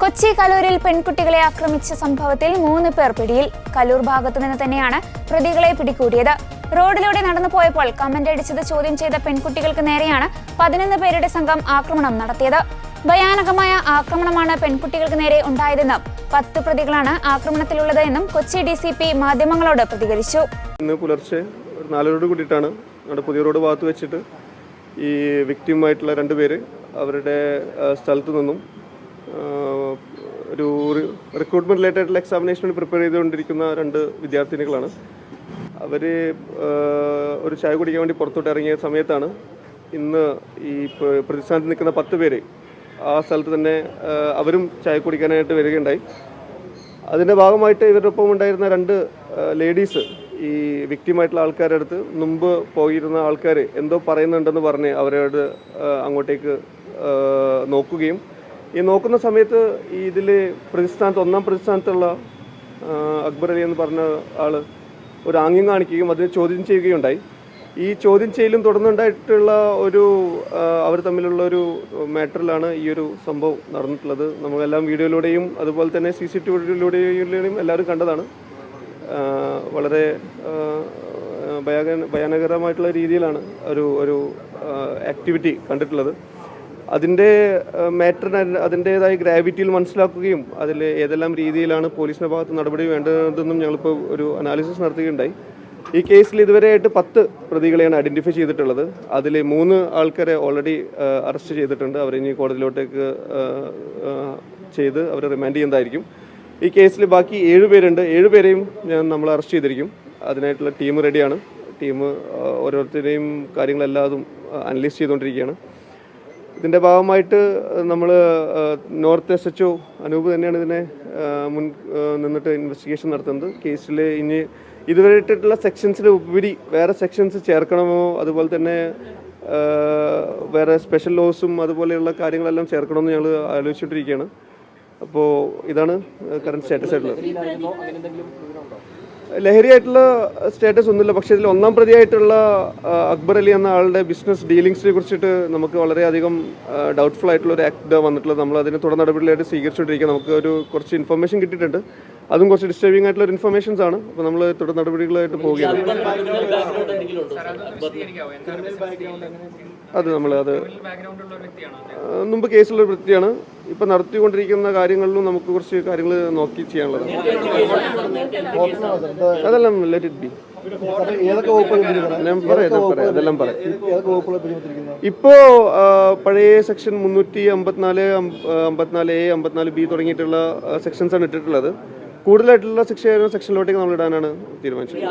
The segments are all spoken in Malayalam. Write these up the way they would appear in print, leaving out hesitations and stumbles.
കൊച്ചി കലൂരിൽ പെൺകുട്ടികളെ ആക്രമിച്ച സംഭവത്തിൽ 3 പേർ പിടിയിൽ. കലൂർ ഭാഗത്തു നിന്ന് തന്നെയാണ് പ്രതികളെ പിടികൂടിയത്. റോഡിലൂടെ നടന്നു പോയപ്പോൾ കമന്റ് അടിച്ചത് ചോദ്യം ചെയ്ത പെൺകുട്ടികൾക്ക് നേരെയാണ് 11 പേരുടെ സംഘം ആക്രമണം നടത്തിയത്. ഭയാനകമായ ആക്രമണമാണ് പെൺകുട്ടികൾക്ക് നേരെ ഉണ്ടായതെന്നും 10 പ്രതികളാണ് ആക്രമണത്തിലുള്ളത് എന്നും കൊച്ചി DCP മാധ്യമങ്ങളോട് പ്രതികരിച്ചു. ഇന്ന് പുലർച്ചെ 4 കൂടിയിട്ടാണ് നമ്മുടെ പുതിയ റോഡ് ഭാഗത്ത് വെച്ചിട്ട് ഈ വിക്ടിമായിട്ടുള്ള 2 പേര് അവരുടെ സ്ഥലത്തു നിന്നും ഒരു റിക്രൂട്ട്മെന്റ് റിലേറ്റഡ് ആയിട്ടുള്ള എക്സാമിനേഷന് പ്രിപ്പയർ ചെയ്തുകൊണ്ടിരിക്കുന്ന 2 വിദ്യാർത്ഥിനികളാണ്. അവർ ഒരു ചായ കുടിക്കാൻ വേണ്ടി പുറത്തോട്ട് ഇറങ്ങിയ സമയത്താണ് ഇന്ന് ഈ പ്രതിസ്ഥാനത്ത് നിൽക്കുന്ന 10 പേര് ആ സ്ഥലത്ത് തന്നെ അവരും ചായ കുടിക്കാനായിട്ട് വരികയുണ്ടായി. അതിൻ്റെ ഭാഗമായിട്ട് ഇവരുടെ ഒപ്പം ഉണ്ടായിരുന്ന 2 ലേഡീസ് ഈ വിക്ടിമായിട്ടുള്ള ആൾക്കാരുടെ അടുത്ത് മുമ്പ് പോയിരുന്ന ആൾക്കാർ എന്തോ പറയുന്നുണ്ടെന്ന് പറഞ്ഞ് അവരോട് അങ്ങോട്ടേക്ക് നോക്കുകയും ഈ നോക്കുന്ന സമയത്ത് ഇതിൽ പ്രതിസ്ഥാനത്ത് 1-ാം പ്രതിസ്ഥാനത്തുള്ള അക്ബർ അലി എന്ന് പറഞ്ഞ ആൾ ഒരു ആംഗ്യം കാണിക്കുകയും അതിനെ ചോദ്യം ചെയ്യുകയുണ്ടായി. ഈ ചോദ്യം ചെയ്യലും തുടർന്നുണ്ടായിട്ടുള്ള ഒരു അവർ തമ്മിലുള്ള ഒരു മാറ്ററിലാണ് ഈ ഒരു സംഭവം നടന്നിട്ടുള്ളത്. നമ്മളെല്ലാം വീഡിയോയിലൂടെയും അതുപോലെ തന്നെ CCTVയിലൂടെയും എല്ലാവരും കണ്ടതാണ്. വളരെ ഭയാനകരമായിട്ടുള്ള രീതിയിലാണ് ഒരു ആക്ടിവിറ്റി കണ്ടിട്ടുള്ളത്. അതിൻ്റെ മാറ്ററിന് അതിൻ്റേതായ ഗ്രാവിറ്റിയിൽ മനസ്സിലാക്കുകയും അതിൽ ഏതെല്ലാം രീതിയിലാണ് പോലീസിൻ്റെ ഭാഗത്ത് നടപടി വേണ്ടതെന്നും ഞങ്ങളിപ്പോൾ ഒരു അനാലിസിസ് നടത്തുകയുണ്ടായി. ഈ കേസിൽ ഇതുവരെയായിട്ട് 10 പ്രതികളെയാണ് ഐഡൻറ്റിഫൈ ചെയ്തിട്ടുള്ളത്. അതിൽ 3 ആൾക്കാരെ ഓൾറെഡി അറസ്റ്റ് ചെയ്തിട്ടുണ്ട്. അവരിനി കോടതിയിലോട്ടേക്ക് ചെയ്ത് അവരെ റിമാൻഡ് ചെയ്യുന്നതായിരിക്കും. ഈ കേസിൽ ബാക്കി 7 പേരുണ്ട്. 7 പേരെയും നമ്മൾ അറസ്റ്റ് ചെയ്തിരിക്കും. അതിനായിട്ടുള്ള ടീം റെഡിയാണ്. ടീം ഓരോരുത്തരുടെയും കാര്യങ്ങളെല്ലാതും അനലൈസ് ചെയ്തുകൊണ്ടിരിക്കുകയാണ്. ഇതിൻ്റെ ഭാഗമായിട്ട് നമ്മൾ നോർത്ത് SHO അനൂപ് തന്നെയാണ് ഇതിനെ നിന്നിട്ട് ഇൻവെസ്റ്റിഗേഷൻ നടത്തുന്നത്. കേസിൽ ഇനി ഇതുവരെ ഇട്ടിട്ടുള്ള സെക്ഷൻസിൽ ഉപരി വേറെ സെക്ഷൻസ് ചേർക്കണമോ, അതുപോലെ തന്നെ വേറെ സ്പെഷ്യൽ ലോസും അതുപോലെയുള്ള കാര്യങ്ങളെല്ലാം ചേർക്കണമെന്ന് ഞങ്ങൾ ആലോചിച്ചിട്ടിരിക്കുകയാണ്. അപ്പോൾ ഇതാണ് കറണ്ട് സ്റ്റാറ്റസ് ആയിട്ടുള്ളത്. ലഹരിയായിട്ടുള്ള സ്റ്റാറ്റസ് ഒന്നുമില്ല. പക്ഷേ ഇതിൽ 1-ാം പ്രതിയായിട്ടുള്ള അക്ബർ അലി എന്ന ആളുടെ ബിസിനസ് ഡീലിങ്സിനെ കുറിച്ചിട്ട് നമുക്ക് വളരെയധികം ഡൗട്ട്ഫുൾ ആയിട്ടുള്ള ഒരു ആക്ട് വന്നിട്ടുള്ളത്. നമ്മൾ അതിന് തുടർ നടപടികളായിട്ട് സ്വീകരിച്ചുകൊണ്ടിരിക്കുക. നമുക്ക് കുറച്ച് ഇൻഫർമേഷൻ കിട്ടിയിട്ടുണ്ട്. അതും കുറച്ച് ഡിസ്റ്റർബിംഗ് ആയിട്ടുള്ള ഒരു ഇൻഫർമേഷൻസ് ആണ്. അപ്പോൾ നമ്മൾ തുടർ നടപടികളായിട്ട് പോവുകയാണ്. അത് മുമ്പ് കേസുള്ള ഒരു വ്യക്തിയാണ്. ഇപ്പം നടത്തിക്കൊണ്ടിരിക്കുന്ന കാര്യങ്ങളിലും നമുക്ക് കുറച്ച് കാര്യങ്ങൾ നോക്കി ചെയ്യാനുള്ളതാണ്. അതെല്ലാം ലെറ്റ് ഇറ്റ് ബി. അതെല്ലാം പറയാം. ഇപ്പോ പഴയ സെക്ഷൻ 354, 54A, 54B തുടങ്ങിയിട്ടുള്ള സെക്ഷൻസ് ആണ് ഇട്ടിട്ടുള്ളത്. കൂടുതലായിട്ടുള്ള സെക്ഷനിലോട്ടേക്ക് നമ്മൾ ഇടാനാണ് തീരുമാനിച്ചത്.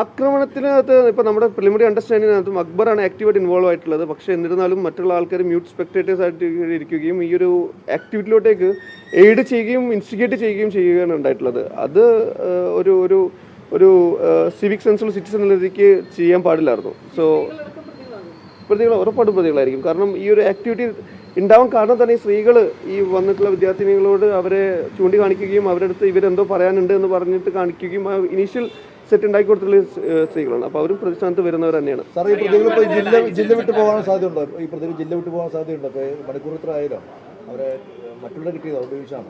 ആക്രമണത്തിനകത്ത് ഇപ്പോൾ നമ്മുടെ പ്രിലിമിനറി അണ്ടർസ്റ്റാൻഡിങ്ങിനകത്തും അക്ബറാണ് ആക്റ്റീവായിട്ട് ഇൻവോൾവ് ആയിട്ടുള്ളത്. പക്ഷേ എന്നിരുന്നാലും മറ്റുള്ള ആൾക്കാർ മ്യൂട്ട് സ്പെക്ടേറ്റേഴ്സ് ആയിട്ട് ഇരിക്കുകയും ഈ ഒരു ആക്ടിവിറ്റിയിലോട്ടേക്ക് എയ്ഡ് ചെയ്യുകയും ഇൻസ്റ്റിഗേറ്റ് ചെയ്യുകയാണ് ഉണ്ടായിട്ടുള്ളത്. അത് ഒരു സിവിക് സെൻസുള്ള സിറ്റിസൺ രീതിക്ക് ചെയ്യാൻ പാടില്ലായിരുന്നു. സോ പ്രതികൾ ഉറപ്പായിട്ടും പ്രതികളായിരിക്കും. കാരണം ഈ ഒരു ആക്ടിവിറ്റി ഉണ്ടാവാൻ കാരണം തന്നെ ഈ സ്ത്രീകൾ ഈ വന്നിട്ടുള്ള വിദ്യാർത്ഥിനികളോട് അവരെ ചൂണ്ടിക്കാണിക്കുകയും അവരുടെ അടുത്ത് ഇവരെന്തോ പറയാനുണ്ട് എന്ന് പറഞ്ഞിട്ട് കാണിക്കുകയും ഇനീഷ്യൽ സെറ്റ് ഉണ്ടാക്കി കൊടുത്തുള്ള സ്ത്രീകളാണ്. അപ്പോൾ അവരും പ്രതിസ്ഥാനത്ത് വരുന്നവർ തന്നെയാണ്. സാർ, ഈ പ്രതികൾ ജില്ല വിട്ടു പോകാൻ സാധ്യതയുണ്ടോ? ഈ പ്രതികൾ ജില്ല വിട്ടു പോകാൻ സാധ്യതയുണ്ടോ? ഇപ്പോൾ മണിക്കൂർ ഇത്ര ആയാലോ അവരെ മറ്റുള്ള കിട്ടിയതോ ഉപയോഗിച്ചാണ്?